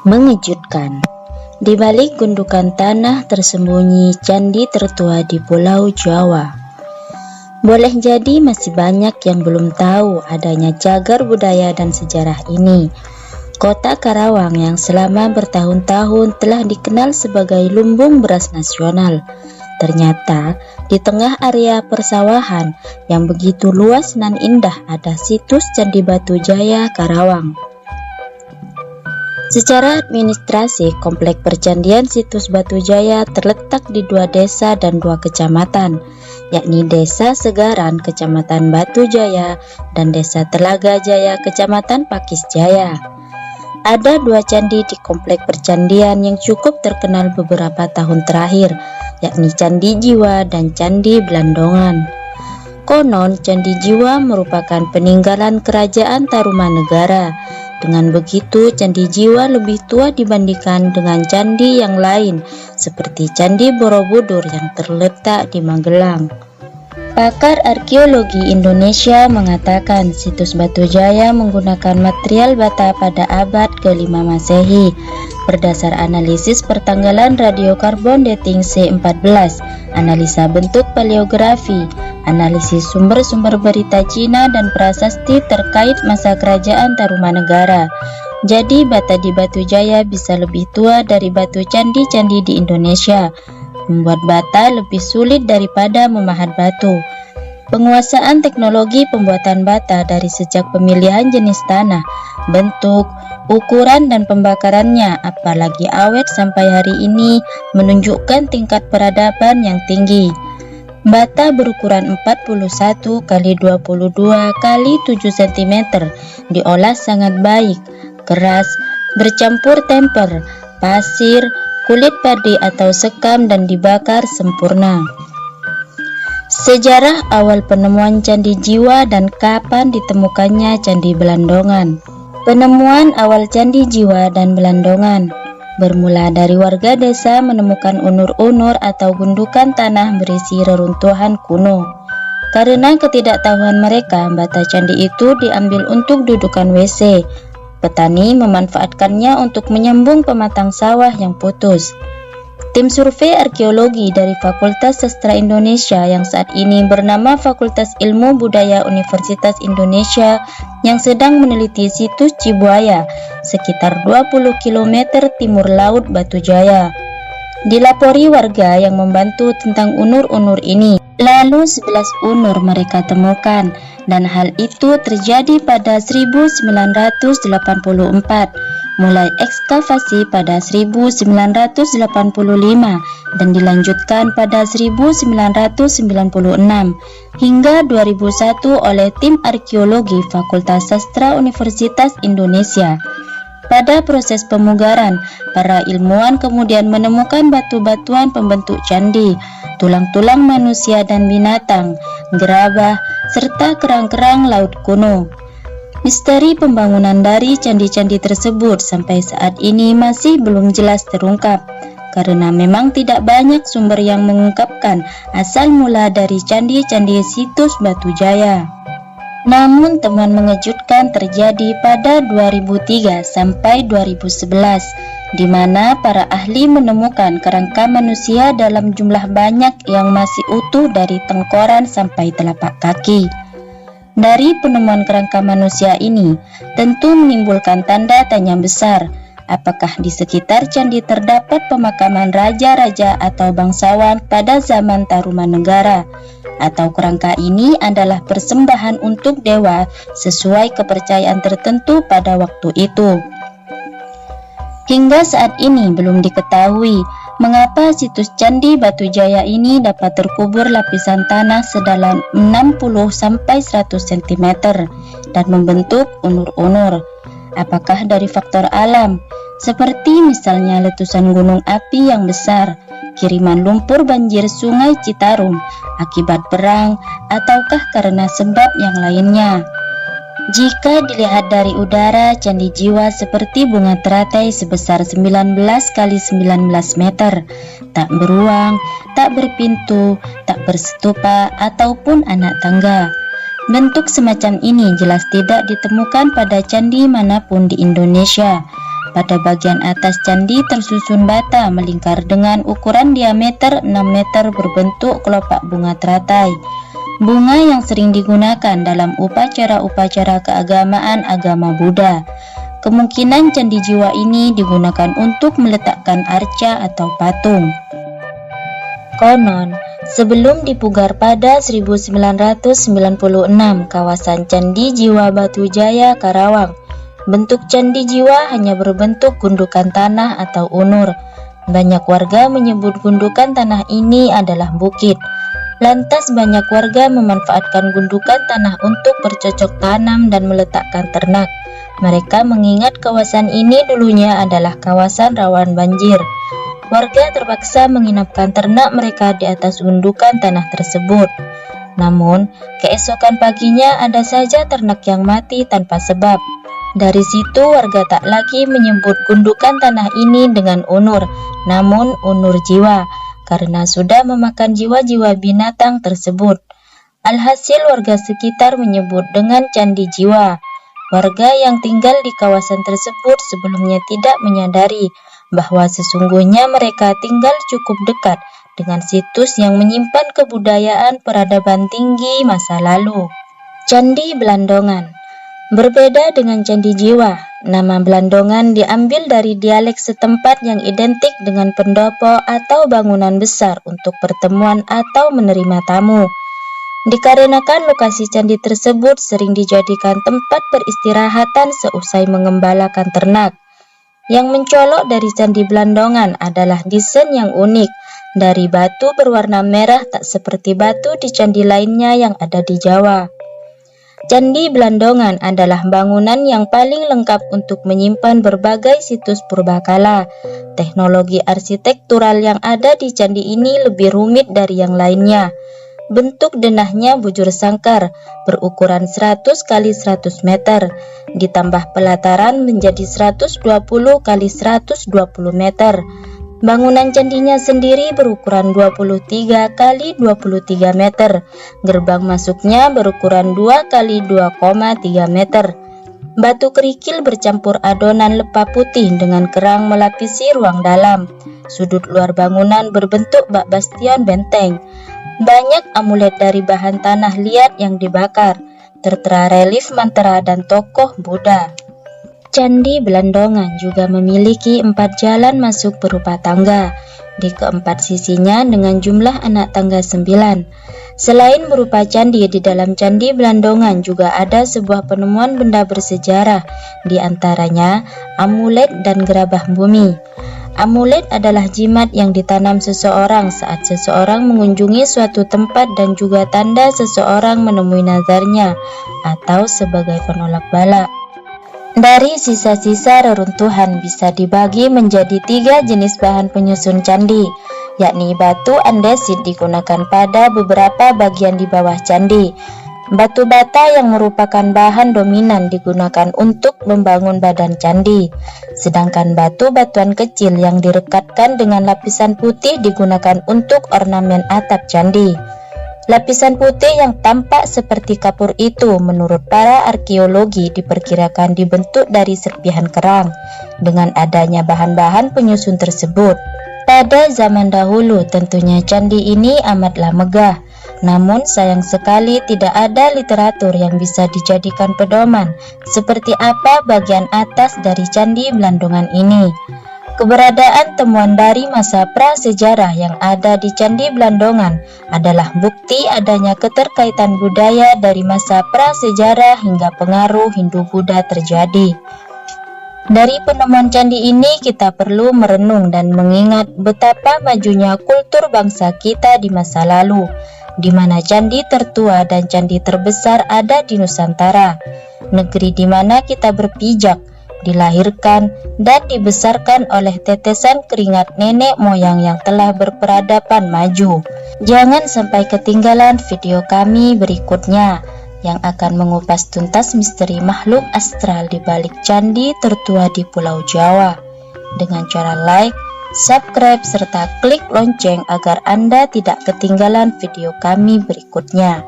Mengejutkan. Di balik gundukan tanah tersembunyi candi tertua di Pulau Jawa. Boleh jadi masih banyak yang belum tahu adanya cagar budaya dan sejarah ini. Kota Karawang yang selama bertahun-tahun telah dikenal sebagai lumbung beras nasional. Ternyata di tengah area persawahan yang begitu luas nan indah ada situs Candi Batu Jaya Karawang. Secara administrasi, Komplek Percandian Situs Batu Jaya terletak di 2 desa dan 2 kecamatan, yakni Desa Segaran, Kecamatan Batu Jaya, dan Desa Telaga Jaya, Kecamatan Pakis Jaya. Ada 2 candi di Komplek Percandian yang cukup terkenal beberapa tahun terakhir, yakni Candi Jiwa dan Candi Belandongan. Konon, Candi Jiwa merupakan peninggalan Kerajaan Tarumanegara. Dengan begitu, Candi Jiwa lebih tua dibandingkan dengan candi yang lain, seperti Candi Borobudur yang terletak di Magelang. Pakar arkeologi Indonesia mengatakan situs Batu Jaya menggunakan material bata pada abad ke-5 Masehi. Berdasar analisis pertanggalan radiokarbon dating C14, analisa bentuk paleografi, analisis sumber-sumber berita Cina dan prasasti terkait masa kerajaan Tarumanegara. Jadi bata di Batu Jaya bisa lebih tua dari batu candi-candi di Indonesia. Membuat bata lebih sulit daripada memahat batu. Penguasaan teknologi pembuatan bata dari sejak pemilihan jenis tanah, bentuk, ukuran dan pembakarannya, apalagi awet sampai hari ini, menunjukkan tingkat peradaban yang tinggi. Bata berukuran 41 x 22 x 7 cm, diolah sangat baik, keras, bercampur temper, pasir, kulit padi atau sekam dan dibakar sempurna. Sejarah awal penemuan Candi Jiwa dan kapan ditemukannya Candi Belandongan. Penemuan awal Candi Jiwa dan Belandongan bermula dari warga desa menemukan unur-unur atau gundukan tanah berisi reruntuhan kuno. Karena ketidaktahuan mereka, bata candi itu diambil untuk dudukan WC. Petani memanfaatkannya untuk menyambung pematang sawah yang putus. Tim survei arkeologi dari Fakultas Sastra Indonesia yang saat ini bernama Fakultas Ilmu Budaya Universitas Indonesia yang sedang meneliti situs Cibuaya, sekitar 20 km timur laut Batu Jaya. Dilapori warga yang membantu tentang unur-unur ini. Lalu 11 unur mereka temukan, dan hal itu terjadi pada 1984. Mulai ekskavasi pada 1985 dan dilanjutkan pada 1996 hingga 2001 oleh tim arkeologi Fakultas Sastra Universitas Indonesia. Pada proses pemugaran, para ilmuwan kemudian menemukan batu-batuan pembentuk candi, tulang-tulang manusia dan binatang, gerabah, serta kerang-kerang laut kuno. Misteri pembangunan dari candi-candi tersebut sampai saat ini masih belum jelas terungkap, karena memang tidak banyak sumber yang mengungkapkan asal mula dari candi-candi situs Batu Jaya. Namun temuan mengejutkan terjadi pada 2003 sampai 2011, di mana para ahli menemukan kerangka manusia dalam jumlah banyak yang masih utuh dari tengkoran sampai telapak kaki. Dari penemuan kerangka manusia ini, tentu menimbulkan tanda tanya besar. Apakah di sekitar candi terdapat pemakaman raja-raja atau bangsawan pada zaman Tarumanegara? Atau kerangka ini adalah persembahan untuk dewa sesuai kepercayaan tertentu pada waktu itu? Hingga saat ini belum diketahui mengapa situs Candi Batu Jaya ini dapat terkubur lapisan tanah sedalam 60-100 cm dan membentuk unur-unur. Apakah dari faktor alam, seperti misalnya letusan gunung api yang besar, kiriman lumpur banjir Sungai Citarum akibat perang, ataukah karena sebab yang lainnya? Jika dilihat dari udara, Candi Jiwa seperti bunga teratai sebesar 19 kali 19 meter, tak beruang, tak berpintu, tak berstupa, ataupun anak tangga. Bentuk semacam ini jelas tidak ditemukan pada candi manapun di Indonesia. Pada bagian atas candi tersusun bata melingkar dengan ukuran diameter 6 meter berbentuk kelopak bunga teratai. Bunga yang sering digunakan dalam upacara-upacara keagamaan agama Buddha. Kemungkinan candi jiwa ini digunakan untuk meletakkan arca atau patung. Konon, sebelum dipugar pada 1996 kawasan Candi Jiwa Batu Jaya, Karawang, bentuk candi jiwa hanya berbentuk gundukan tanah atau unur. Banyak warga menyebut gundukan tanah ini adalah bukit. Lantas banyak warga memanfaatkan gundukan tanah untuk bercocok tanam dan meletakkan ternak. Mereka mengingat kawasan ini dulunya adalah kawasan rawan banjir. Warga terpaksa menginapkan ternak mereka di atas gundukan tanah tersebut. Namun, keesokan paginya ada saja ternak yang mati tanpa sebab. Dari situ warga tak lagi menyebut gundukan tanah ini dengan unur, namun unur jiwa, karena sudah memakan jiwa-jiwa binatang tersebut. Alhasil warga sekitar menyebut dengan candi jiwa. Warga yang tinggal di kawasan tersebut sebelumnya tidak menyadari bahwa sesungguhnya mereka tinggal cukup dekat dengan situs yang menyimpan kebudayaan peradaban tinggi masa lalu. Candi Blandongan. Berbeda dengan candi jiwa, nama Blandongan diambil dari dialek setempat yang identik dengan pendopo atau bangunan besar untuk pertemuan atau menerima tamu. Dikarenakan lokasi candi tersebut sering dijadikan tempat peristirahatan seusai mengembalakan ternak. Yang mencolok dari Candi Blandongan adalah desain yang unik, dari batu berwarna merah tak seperti batu di candi lainnya yang ada di Jawa. Candi Blandongan adalah bangunan yang paling lengkap untuk menyimpan berbagai situs purbakala. Teknologi arsitektural yang ada di candi ini lebih rumit dari yang lainnya. Bentuk denahnya bujur sangkar, berukuran 100 x 100 meter, ditambah pelataran menjadi 120 x 120 meter. Bangunan candinya sendiri berukuran 23 x 23 meter. Gerbang masuknya berukuran 2 x 2,3 meter. Batu kerikil bercampur adonan lepa putih dengan kerang melapisi ruang dalam. Sudut luar bangunan berbentuk bak bastion benteng. Banyak amulet dari bahan tanah liat yang dibakar, tertera relief mantra dan tokoh Buddha. Candi Blandongan juga memiliki 4 jalan masuk berupa tangga, di keempat sisinya dengan jumlah anak tangga 9. Selain berupa candi, di dalam Candi Blandongan juga ada sebuah penemuan benda bersejarah, di antaranya amulet dan gerabah bumi. Amulet adalah jimat yang ditanam seseorang saat seseorang mengunjungi suatu tempat dan juga tanda seseorang menemui nazarnya atau sebagai penolak bala. Dari sisa-sisa reruntuhan bisa dibagi menjadi 3 jenis bahan penyusun candi, yakni batu andesit digunakan pada beberapa bagian di bawah candi. Batu bata yang merupakan bahan dominan digunakan untuk membangun badan candi, sedangkan batu-batuan kecil yang direkatkan dengan lapisan putih digunakan untuk ornamen atap candi. Lapisan putih yang tampak seperti kapur itu menurut para arkeologi diperkirakan dibentuk dari serpihan kerang dengan adanya bahan-bahan penyusun tersebut. Pada zaman dahulu tentunya candi ini amatlah megah, namun sayang sekali tidak ada literatur yang bisa dijadikan pedoman seperti apa bagian atas dari Candi Blandongan ini. Keberadaan temuan dari masa prasejarah yang ada di Candi Blandongan adalah bukti adanya keterkaitan budaya dari masa prasejarah hingga pengaruh Hindu-Buddha terjadi. Dari penemuan candi ini kita perlu merenung dan mengingat betapa majunya kultur bangsa kita di masa lalu, di mana candi tertua dan candi terbesar ada di Nusantara, negeri di mana kita berpijak, dilahirkan, dan dibesarkan oleh tetesan keringat nenek moyang yang telah berperadaban maju. Jangan sampai ketinggalan video kami berikutnya yang akan mengupas tuntas misteri makhluk astral di balik candi tertua di Pulau Jawa dengan cara like, subscribe, serta klik lonceng agar Anda tidak ketinggalan video kami berikutnya.